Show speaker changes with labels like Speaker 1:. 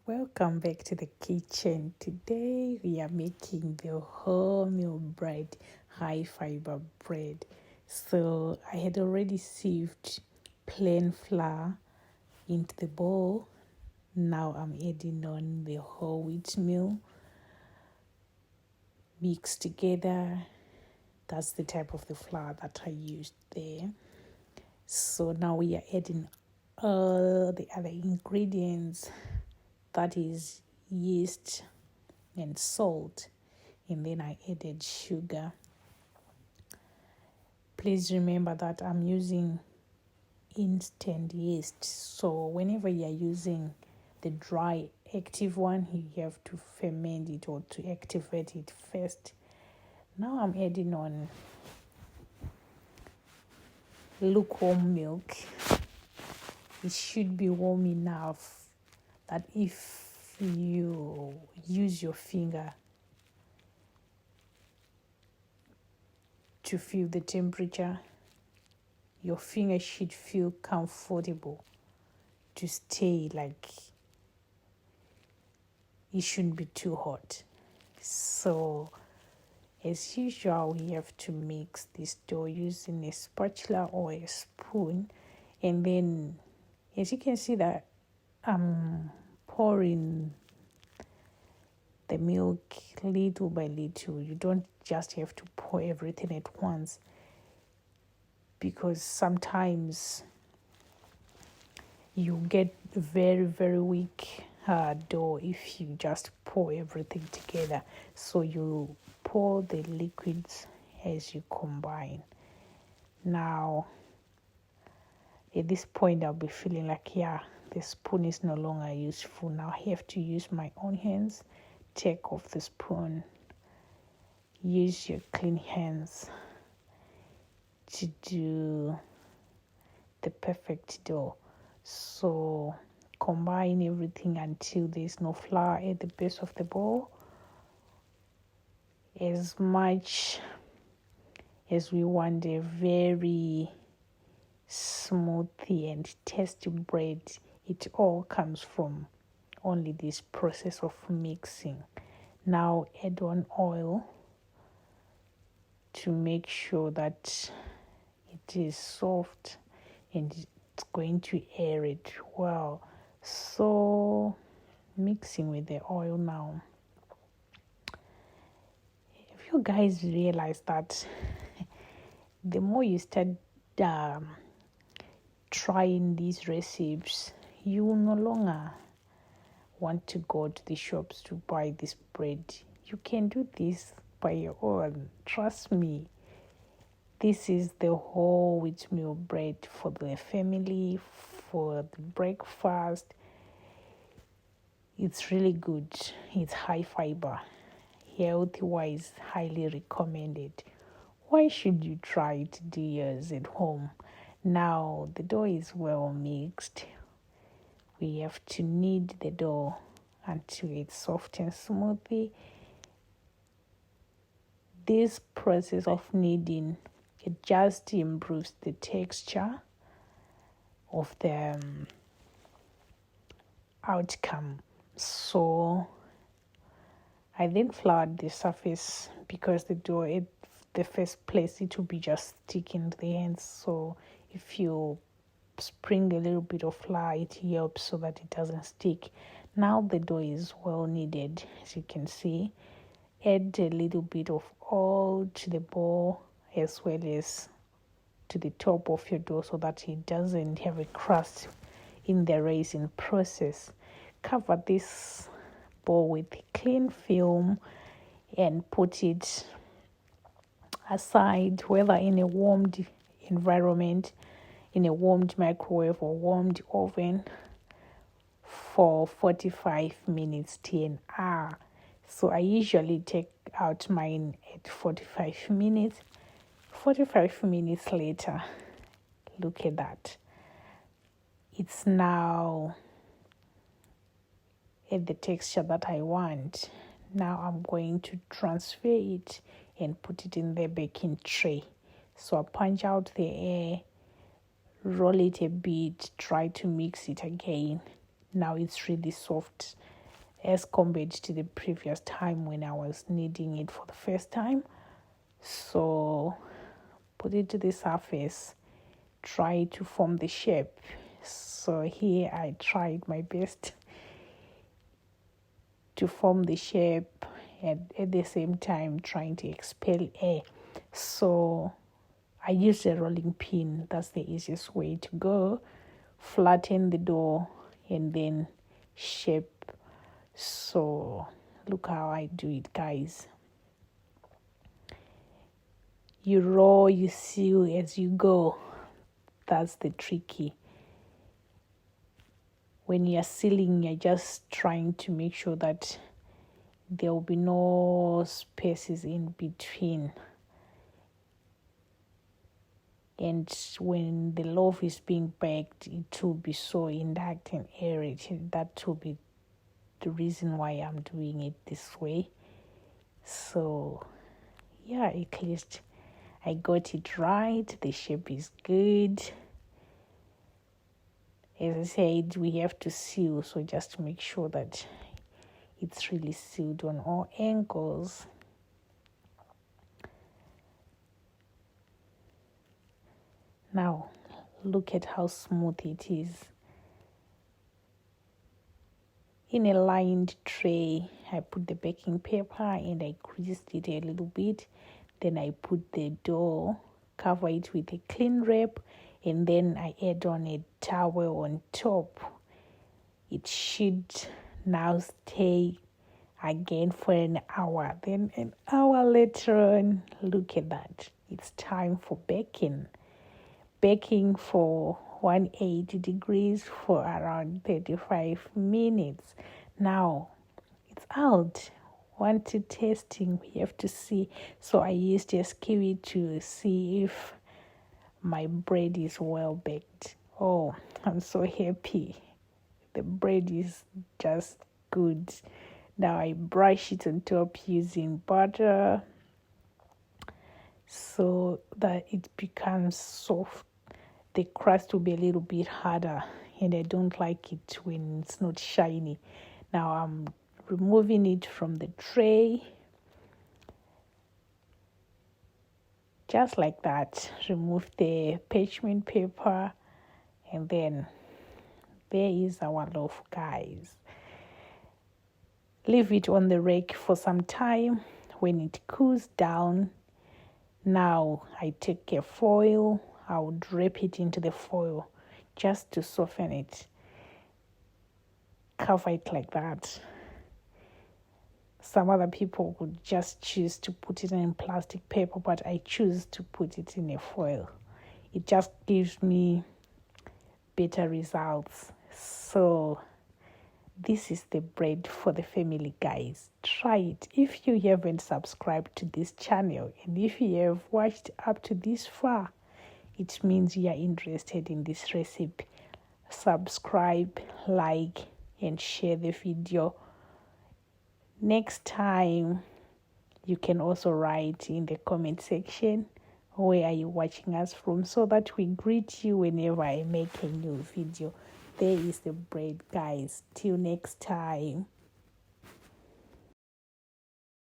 Speaker 1: Welcome back to the kitchen. Today we are making the wholemeal bread, high fiber bread. So I had already sieved plain flour into the bowl. Now I'm adding on the whole wheat meal mixed together. That's the type of the flour that I used there. So now we are adding all the other ingredients, that is yeast and salt, and then I added sugar. Please remember that I'm using instant yeast, so whenever you're using the dry active one, you have to ferment it or to activate it first. Now I'm adding on lukewarm milk. It should be warm enough that if you use your finger to feel the temperature, your finger should feel comfortable to stay, like it shouldn't be too hot. So as usual, we have to mix this dough using a spatula or a spoon, and then as you can see that I'm pouring the milk little by little. You don't just have to pour everything at once, because sometimes you get very, very weak dough if you just pour everything together. So you pour the liquids as you combine. Now, at this point, I'll be feeling like, the spoon is no longer useful. Now I have to use my own hands. Take off the spoon. Use your clean hands to do the perfect dough. So combine everything until there's no flour at the base of the bowl. As much as we want a very smoothie and tasty bread, it all comes from only this process of mixing. Now add on oil to make sure that it is soft and it's going to aerate well. So mixing with the oil now. If you guys realize that the more you start trying these recipes, you will no longer want to go to the shops to buy this bread. You can do this by your own. Trust me. This is the whole wheat meal bread for the family, for the breakfast. It's really good. It's high fiber. Health-wise, highly recommended. Why should you try to do yours at home? Now, the dough is well mixed. We have to knead the dough until it's soft and smooth. This process of kneading, it just improves the texture of the outcome. So I then floured the surface, because the dough, at the first place, it will be just sticking to the hands. So if you sprinkle a little bit of flour, it helps so that it doesn't stick. Now the dough is well kneaded, as you can see. Add a little bit of oil to the bowl as well as to the top of your dough so that it doesn't have a crust in the raising process. Cover this bowl with clean film and put it aside, whether in a warmed environment, in a warmed microwave or warmed oven, for 45 minutes to an hour. So I usually take out mine at 45 minutes. 45 minutes later, look at that. It's now at the texture that I want. Now I'm going to transfer it and put it in the baking tray. So I punch out the air, roll it a bit, try to mix it again. Now it's really soft. as compared to the previous time when I was kneading it for the first time. So put it to the surface, try to form the shape. So here I tried my best to form the shape and at the same time trying to expel air. So I used a rolling pin. That's the easiest way to go. Flatten the dough and then shape. So look how I do it, guys. You roll, you seal as you go. That's the tricky. When you're sealing, you're just trying to make sure that there will be no spaces in between. And when the loaf is being baked, it will be so intact and aerated. That will be the reason why I'm doing it this way. So yeah, at least I got it right. The shape is good. As I said, we have to seal, so just to make sure that it's really sealed on all angles. Now, look at how smooth it is. In a lined tray, I put the baking paper and I greased it a little bit. Then I put the dough, cover it with a clean wrap, and then I add on a towel on top. It should now stay again for an hour. Then an hour later on, look at that. It's time for baking. Baking for 180 degrees for around 35 minutes. Now, it's out. Want to testing, we have to see. So I used a skewer to see if my bread is well baked. Oh, I'm so happy. The bread is just good. Now I brush it on top using butter so that it becomes soft. The crust will be a little bit harder and I don't like it when it's not shiny. Now I'm removing it from the tray. Just like that. Remove the parchment paper and then there is our loaf, guys. Leave it on the rack for some time. When it cools down, now I take a foil. I would wrap it into the foil just to soften it. Cover it like that. Some other people would just choose to put it in plastic paper, but I choose to put it in a foil. It just gives me better results. So this is the bread for the family, guys. Try it. If you haven't subscribed to this channel and if you have watched up to this far, it means you are interested in this recipe. Subscribe, like, and share the video. Next time, you can also write in the comment section where are you watching us from so that we greet you whenever I make a new video. There is the bread, guys. Till next time.